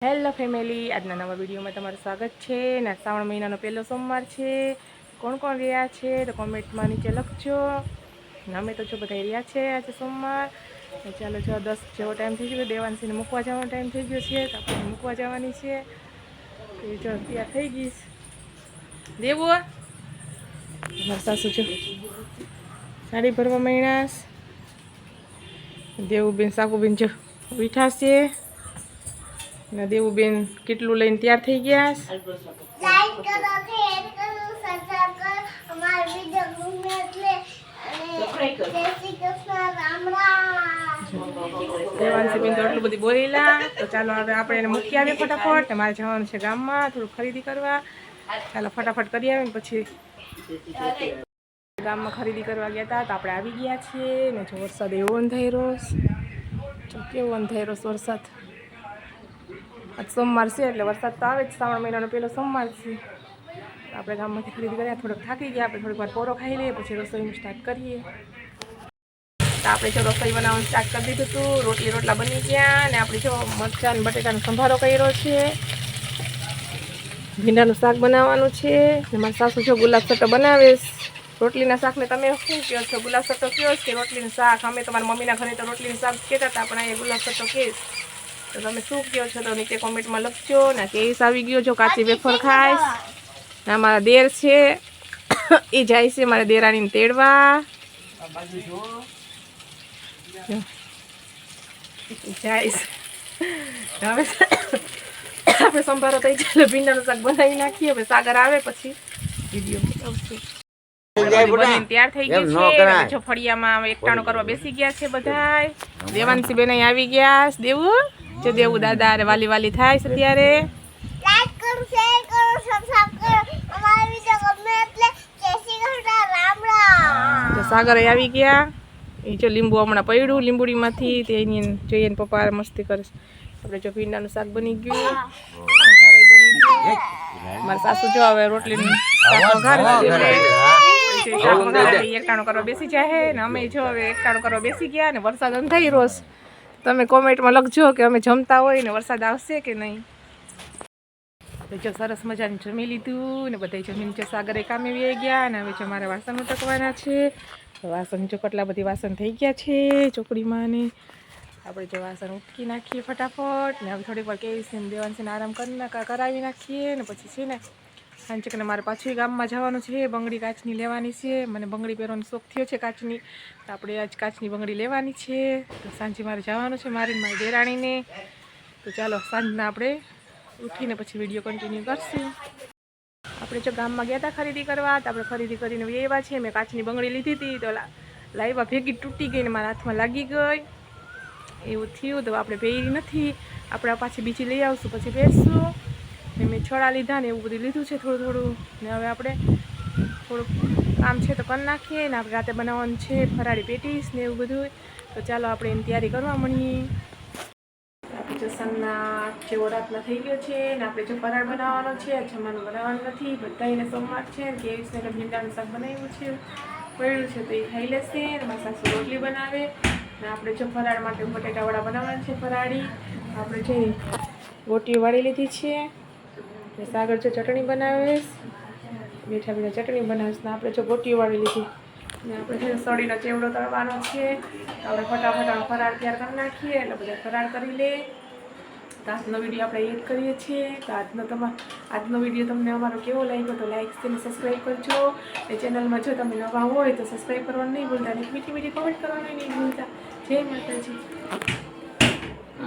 Hello family, આજના નવા વિડીયોમાં તમારું સ્વાગત છે ને. શ્રાવણ મહિનાનો પહેલો સોમવાર છે. કોણ કોણ રહ્યા છે તો કોમેન્ટમાં નીચે લખજો. અમે તો જો બધા રહ્યા છે આજે સોમવાર. ચાલો જો 10 જેવો ટાઈમ થઈ ગયો, દેવાંશીને મૂકવા જવાનો ટાઈમ થઈ ગયો છે તો આપણે મૂકવા જવાની છે. તો જો તૈયાર થઈ ગઈશ. દેવો મારા સાસુ જો સાડી ભરવા માંડ્યા. દેવુબેન સાકુબેન જો બેઠા છે ને. દેવુબેન કેટલું લઈને તૈયાર થઈ ગયા. દેવાંશીબેન તો એટલું બધી બોલેલા. તો ચાલો હવે આપણે એને મૂકી આવીએ ફટાફટ. મારે જવાનું છે ગામમાં થોડું ખરીદી કરવા. ચાલો ફટાફટ કરી આવીએ ને પછી ગામમાં ખરીદી કરવા ગયા હતા તો આપણે આવી ગયા છીએ ને. જો વરસાદ એવો અંધારો, જો કેવો અંધારો વરસાદ. આજ સોમવાર છે એટલે વરસાદ તો આવે જ. શ્રાવણ મહિનાનો પહેલો સોમવાર છે. આપણે ગામમાંથી ખરીદી કર્યા, થોડોક થાકી ગયા. આપણે થોડીક વાર પોરો ખાઈ લઈએ પછી રસોઈનું સ્ટાર્ટ કરીએ. તો આપણે જો રસોઈ બનાવવાનું સ્ટાર્ટ કરી દીધું હતું. રોટલા બની ગયા ને આપણે જો મરચાં અને બટેટાનો સંભારો કર્યો છે. ભીંડાનું શાક બનાવવાનું છે ને મારા સાસુ જો ગુલાબ સટ્ટો બનાવે. રોટલીના શાકને તમે શું કહો છો? ગુલાબ સટ્ટો કહો કે રોટલીનું શાક? અમે તો મારા મમ્મીના ઘરે તો રોટલીનું શાક કહેતા હતા, પણ અહીંયા ગુલાબ સટ્ટો કહીશ. તો તમે શું કહો છો તો નીચે કોમેન્ટમાં લખજો. ને કેસ આવી ગયો જો કાચી વેફર ખાઈશ. ને મારા દેર છે એ જાય છે મારા દેરાણીને તેડવા. જઈશ હવે આપણે સંભારો થઈ જાય ભીંડાનું શાક બનાવી નાખીએ. હવે સાગર આવે પછી વિડીયો તૈયાર થઈ ગયું છે. જો ફળિયામાં એકટાણું કરવા બેસી ગયા છે બધા. દેવાંશી બેન આવી ગયા. દેવું જો દેવું દાદા અરે વાલી વાલી થાય છે અત્યારે. સાગર આવી ગયા. એ જો લીંબુ હમણાં પડ્યું લીંબુડીમાંથી તેની જોઈએ ને પપ્પા મસ્તી કરે છે. આપણે જો ભીંડાનું શાક બની ગયું, બની ગયું. મારા સાસુ જો હવે રોટલીનું શાક વઘારે એકટાણું કરવા બેસી જાય ને. અમે જો હવે એકટાણું કરવા બેસી ગયા ને. વરસાદ અંધારો છે. તમે કોમેન્ટમાં લખજો કે અમે જમતા હોય ને વરસાદ આવશે કે નહીં. જો સરસ મજાનું જમી લીધું ને બધા જમીન જો સાગરે કામે આવી ગયા ને. હવે જો મારે વાસણ ઉટકવાના છે. વાસણ જો કેટલા બધી વાસણ થઈ ગયા છે ચોકડીમાં ને. આપણે જો વાસણ ઉટકી નાખીએ ફટાફટ ને. હવે થોડીક વાર કેવી છે દેવાંશીને આરામ કરાવી નાખીએ ને પછી છે ને સાંજે કે મારે પાછું ગામમાં જવાનું છે. બંગડી કાચની લેવાની છે. મને બંગડી પહેરવાનો શોખ થયો છે કાચની, તો આપણે આજ કાચની બંગડી લેવાની છે. તો સાંજે મારે જવાનું છે મારી દેરાણીને. તો ચાલો સાંજના આપણે ઉઠીને પછી વિડીયો કન્ટિન્યુ કરશું. આપણે જો ગામમાં ગયા હતા ખરીદી કરવા તો આપણે ખરીદી કરીને એવા છે. મેં કાચની બંગડી લીધી હતી તો લાવ્યા ભેગી તૂટી ગઈ ને મારા હાથમાં લાગી ગઈ. એવું થયું તો આપણે પહેરી નથી. આપણે પાછી બીજી લઈ આવશું પછી પહેરશું. ને મેં છોડા લીધા ને એવું બધું લીધું છે થોડું થોડું. ને હવે આપણે થોડુંક કામ છે તો કરી નાખીએ ને. આપણે રાતે બનાવવાનું છે ફરાળી પેટીસ ને એવું બધું. તો ચાલો આપણે એની તૈયારી કરવા મળીએ. આપણે જો સાંજના જેવો રાતના થઈ ગયો છે ને. આપણે જો ફરાળ બનાવવાનો છે, જમવાનું બનાવવાનું નથી. બધાને સોમવાર છે ને કેવી ભીંડાનું શાક બનાવ્યું છે પડ્યું છે તો એ ખાઈ લેશે. મારા સાસુ રોટલી બનાવે ને. આપણે જો ફરાળ માટે બટેટાવાળા બનાવવાના છે ફરાળી. આપણે જે ગોટીઓ વાળી લીધી છે ને. સાગર જો ચટણી બનાવે, મીઠા મીઠા ચટણી બનાવીશ ને. આપણે જો ગોટીઓ વાળી લીધી ને. આપણે છે સળીનો ચેવડો તળવાનો છે. આપણે ફટાફટ ફરાળ તૈયાર કરી નાખીએ એટલે બધા ફરાળ કરી લે. તો આજનો વિડીયો આપણે એડ કરીએ છીએ. તો આજનો વિડીયો તમને અમારો કેવો લાગ્યો તો લાઈક અને સબસ્ક્રાઈબ કરજો. એ ચેનલમાં જો તમે નવા હોય તો સબસ્ક્રાઈબ કરવાનું નહીં ભૂલતા અને મીઠી મીઠી કોમેન્ટ કરવાનું નહીં ભૂલતા. જય માતાજી.